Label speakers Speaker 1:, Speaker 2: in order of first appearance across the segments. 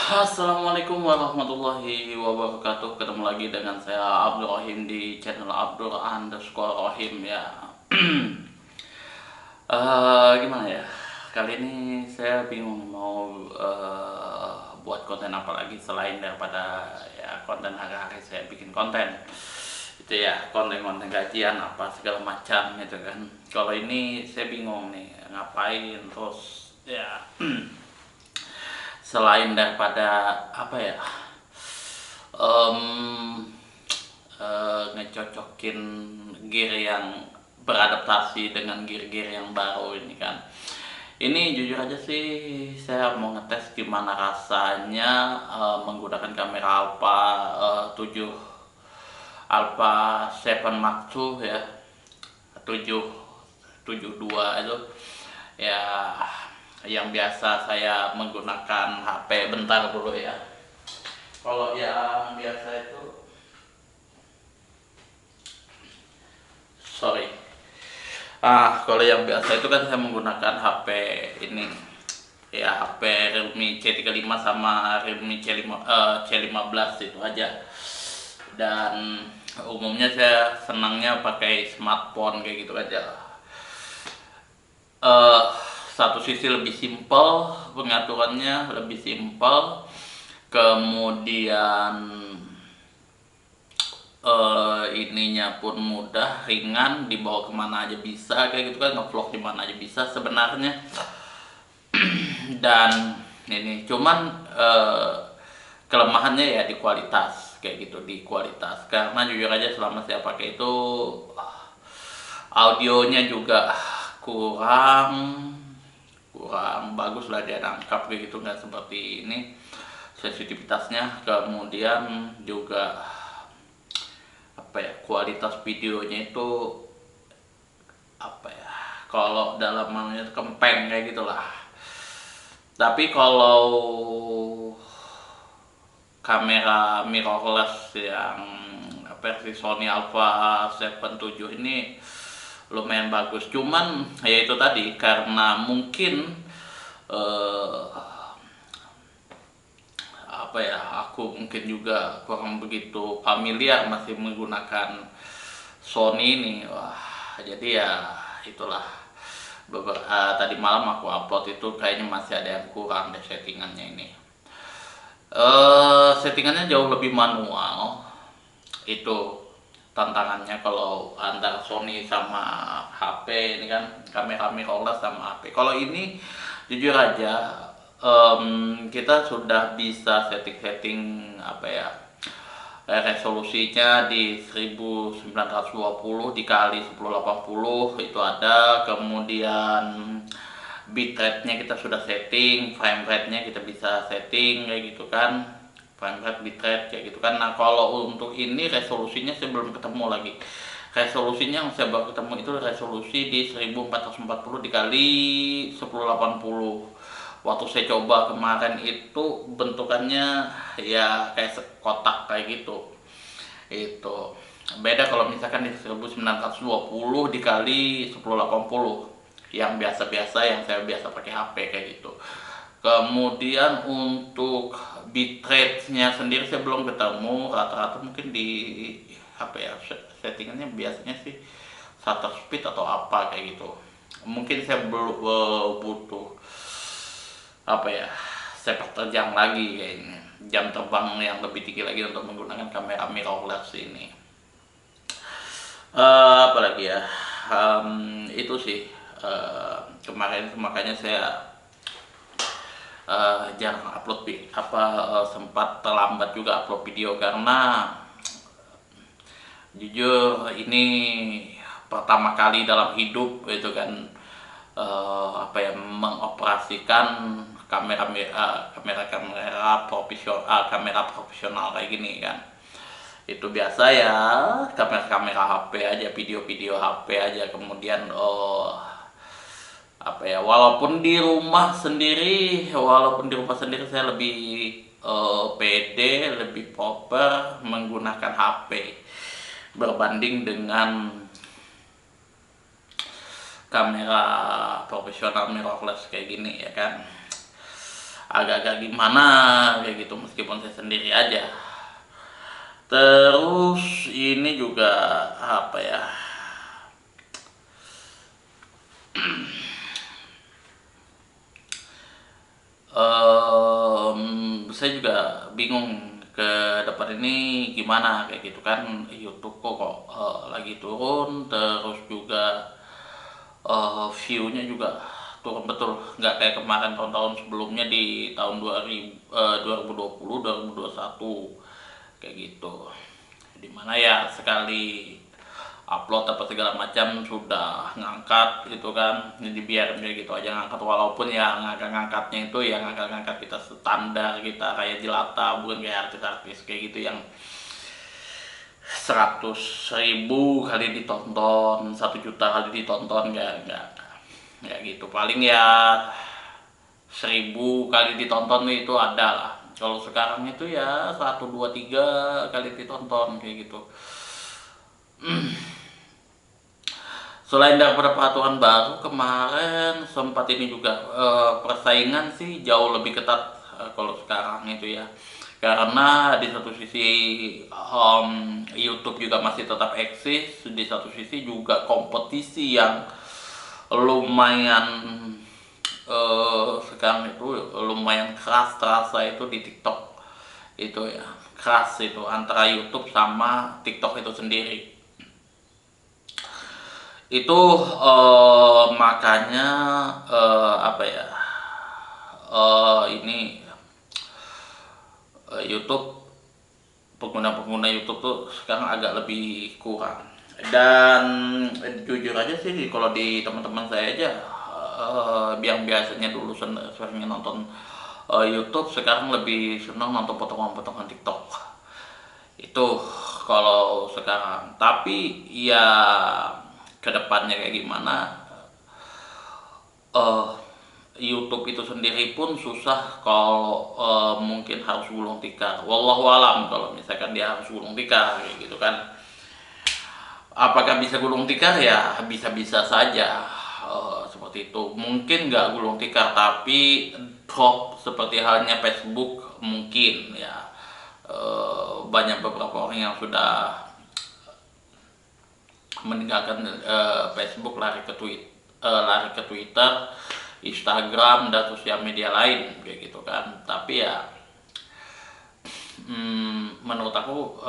Speaker 1: Assalamualaikum warahmatullahi wabarakatuh. Ketemu lagi dengan saya Abdul Rahim di channel Abdul_Rahim ya. Gimana ya? Kali ini saya bingung mau buat konten apa lagi selain daripada ya konten hari-hari saya bikin konten. Itu ya konten-konten gajian apa segala macam gitu kan. Kalau ini saya bingung nih ngapain terus ya. Selain daripada apa ya, em, ngecocokin gear yang beradaptasi dengan gear-gear yang baru ini kan. Ini jujur aja sih saya mau ngetes gimana rasanya menggunakan kamera Alpha 7 Mark II ya, 772 itu ya, yang biasa saya menggunakan HP. Bentar dulu ya. Kalau yang biasa itu, sorry. Kalau yang biasa itu kan saya menggunakan HP ini ya, HP Realme C35 sama Realme C15 itu aja. Dan umumnya saya senangnya pakai smartphone kayak gitu aja. Satu sisi lebih simpel, pengaturannya lebih simpel, kemudian ininya pun mudah, ringan, dibawa kemana aja bisa kayak gitu kan, ngevlog di mana aja bisa sebenarnya. Dan ini cuman kelemahannya ya di kualitas kayak gitu, di kualitas, karena jujur aja selama saya pakai itu audionya juga kurang kurang bagus lah, dia nangkap kayak gitu, nggak seperti ini sensitivitasnya. Kemudian juga apa ya, kualitas videonya itu apa ya, kalau dalam namanya kempeng kayak gitulah. Tapi kalau kamera mirrorless yang versi Sony Alpha 7 ini lumayan bagus. Cuman ya itu tadi, karena mungkin eh, apa ya, aku mungkin juga kurang begitu familiar masih menggunakan Sony ini. Wah, jadi ya itulah, tadi malam aku upload itu kayaknya masih ada yang kurang deh settingannya ini. Settingannya jauh lebih manual, itu tantangannya kalau antara Sony sama HP ini kan, kamera mirrorless sama HP. Kalau ini jujur aja, kita sudah bisa setting-setting apa ya, resolusinya di 1920 dikali 1080 itu ada. Kemudian bitrate-nya kita sudah setting, frame rate-nya kita bisa setting kayak gitu kan, frame rate, bitrate kayak gitu kan. Nah, kalau untuk ini resolusinya saya belum ketemu lagi. Resolusinya yang saya baru ketemu itu resolusi di 1440 dikali 1080. Waktu saya coba kemarin itu bentukannya ya kayak kotak kayak gitu. Itu beda kalau misalkan di 1920 dikali 1080 yang biasa-biasa, yang saya biasa pakai HP kayak gitu. Kemudian untuk bitrate-nya sendiri saya belum ketemu, rata-rata mungkin di HP ya, settingannya biasanya sih shutter speed atau apa kayak gitu. Mungkin saya belum butuh apa ya, sepak terjang lagi kayaknya, jam terbang yang lebih tinggi lagi untuk menggunakan kamera mirrorless ini. Apalagi ya, itu sih, kemarin makanya saya jarang upload sempat terlambat juga upload video, karena jujur ini pertama kali dalam hidup itu kan, apa ya, mengoperasikan kamera profesional kayak gini kan. Itu biasa ya kamera HP aja, video-video HP aja. Kemudian apa ya, walaupun di rumah sendiri saya lebih pede, lebih proper menggunakan HP berbanding dengan kamera profesional mirrorless kayak gini ya kan. agak-agak gimana kayak gitu meskipun saya sendiri aja. Terus ini juga apa ya? Saya juga bingung ke depan ini gimana kayak gitu kan. YouTube kok lagi turun, terus juga view-nya juga turun betul, nggak kayak kemarin tahun-tahun sebelumnya di tahun 2020 2021 kayak gitu, dimana ya sekali upload apa segala macam sudah ngangkat gitu kan, jadi biar gitu aja ngangkat, walaupun ya ngangkat-ngangkatnya itu ya ngangkat-ngangkat kita standar kita kayak jelata, bukan kayak artis-artis kayak gitu yang 100.000 kali ditonton, 1 juta kali ditonton, nggak gitu. Paling ya 1.000 kali ditonton itu ada lah. Kalau sekarang itu ya 1, 2, 3 kali ditonton kayak gitu. Selain daripada peraturan baru kemarin sempat ini juga persaingan sih jauh lebih ketat kalau sekarang itu ya, karena di satu sisi YouTube juga masih tetap eksis, di satu sisi juga kompetisi yang lumayan sekarang itu lumayan keras terasa itu di TikTok itu ya, keras itu antara YouTube sama TikTok itu sendiri. Itu makanya apa ya, ini YouTube, pengguna-pengguna YouTube tuh sekarang agak lebih kurang. Dan jujur aja sih kalau di teman-teman saya aja yang biasanya dulu sering nonton YouTube, sekarang lebih senang nonton potongan-potongan TikTok itu kalau sekarang. Tapi ya kedepannya kayak gimana, uh, YouTube itu sendiri pun susah kalau mungkin harus gulung tikar. Wallahu alam kalau misalkan dia harus gulung tikar kayak gitu kan. Apakah bisa gulung tikar? Ya bisa-bisa saja seperti itu. Mungkin nggak gulung tikar tapi drop seperti halnya Facebook mungkin ya. Banyak beberapa orang yang sudah meninggalkan Facebook lari ke Twitter, Instagram dan sosial media lain kayak gitu kan. Tapi ya menurut aku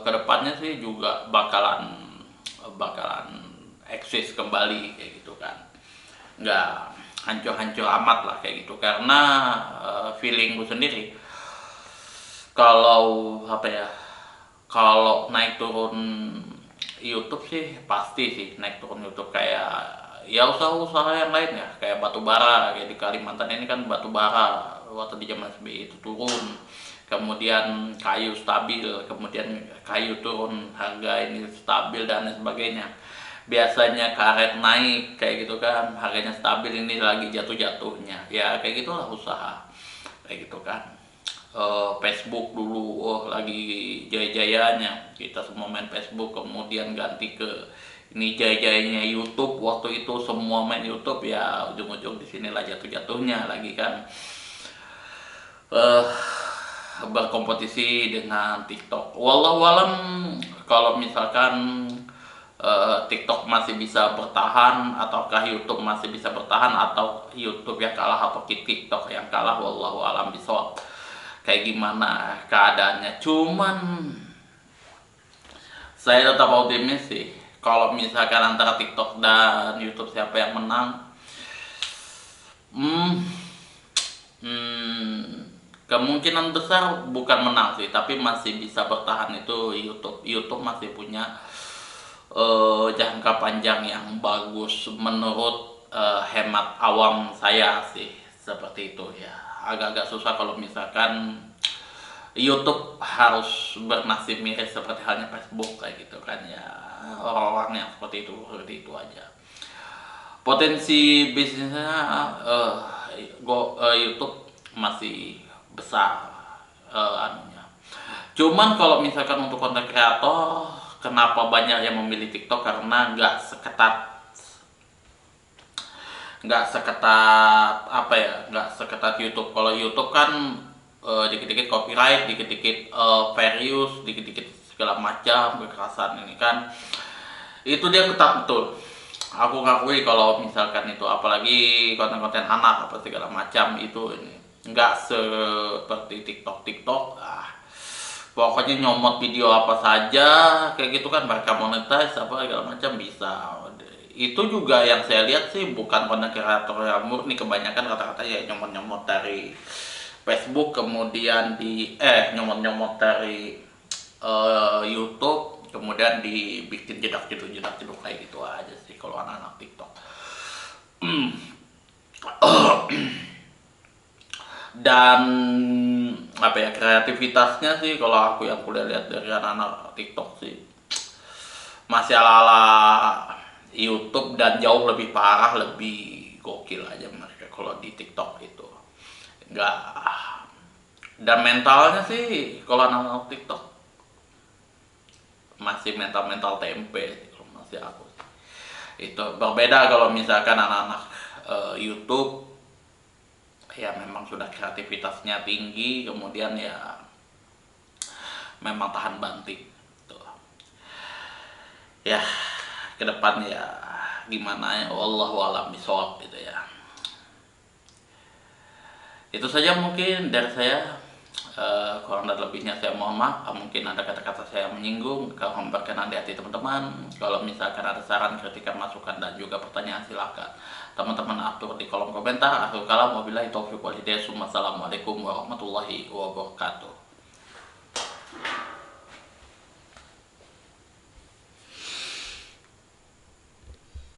Speaker 1: kedepannya sih juga bakalan eksis kembali kayak gitu kan, nggak hancur-hancur amat lah kayak gitu, karena feeling gue sendiri kalau apa ya, kalau naik turun YouTube sih pasti sih naik turun YouTube, kayak ya usaha-usaha yang lain ya, kayak batu bara kayak di Kalimantan ini kan, batu bara waktu di zaman SBY itu turun, kemudian kayu stabil, kemudian kayu turun harga ini stabil dan lain sebagainya. Biasanya karet naik kayak gitu kan, harganya stabil, ini lagi jatuh-jatuhnya ya, kayak gitulah usaha kayak gitu kan. Facebook dulu lagi jaya-jayanya, kita semua main Facebook, kemudian ganti ke ini jaya-jayanya YouTube, waktu itu semua main YouTube, ya ujung-ujung di sinilah jatuh-jatuhnya lagi kan, berkompetisi dengan TikTok. Wallahualam kalau misalkan TikTok masih bisa bertahan ataukah YouTube masih bisa bertahan, atau YouTube yang kalah atau TikTok yang kalah, wallahu alam bisawab kayak gimana keadaannya. Cuman saya tetap optimis sih kalau misalkan antara TikTok dan YouTube siapa yang menang. Kemungkinan besar bukan menang sih, tapi masih bisa bertahan itu YouTube. YouTube masih punya jangka panjang yang bagus menurut hemat awam saya sih, seperti itu ya. Agak-agak susah kalau misalkan YouTube harus bernasib miris seperti halnya Facebook kayak gitu kan ya, orang-orang yang seperti itu aja. Potensi bisnisnya YouTube masih besar anunya. Cuman kalau misalkan untuk konten kreator, kenapa banyak yang memilih TikTok, karena nggak seketat apa ya, nggak seketat YouTube. Kalau YouTube kan dikit-dikit copyright, dikit-dikit fair use, dikit-dikit segala macam kekerasan ini kan, itu dia ketat betul. Aku ngakui kalau misalkan itu apalagi konten-konten anak apa segala macam itu ini nggak seperti TikTok pokoknya nyomot video apa saja kayak gitu kan mereka monetize apa segala macam bisa. Itu juga yang saya lihat sih bukan konten kreator yang murni, kebanyakan kata-kata ya nyomot-nyomot dari Facebook, kemudian nyomot-nyomot dari YouTube, kemudian dibikin jedak-jeduk kayak gitu aja sih kalau anak-anak TikTok. Dan apa ya, kreativitasnya sih kalau aku yang kuliah lihat dari anak-anak TikTok sih masih ala-ala YouTube, dan jauh lebih parah, lebih gokil aja mereka kalau di TikTok itu. Enggak. Dan mentalnya sih kalau anak-anak TikTok masih mental-mental tempe sih kalau masih aku. Itu berbeda kalau misalkan anak-anak YouTube ya memang sudah kreativitasnya tinggi, kemudian ya memang tahan banting tuh. Ya ke depan ya gimana ya, wallahu alam bisawab gitu ya. Itu saja mungkin dari saya. Kurang dan lebihnya saya mohon maaf. Mungkin ada kata-kata saya menyinggung, kalau memperkenan di hati teman-teman. Kalau misalkan ada saran, kritikan, masukan, dan juga pertanyaan, silakan teman-teman atur di kolom komentar. Akhirul kalam, wabillahi taufiq wal hidayah. Wassalamualaikum warahmatullahi wabarakatuh.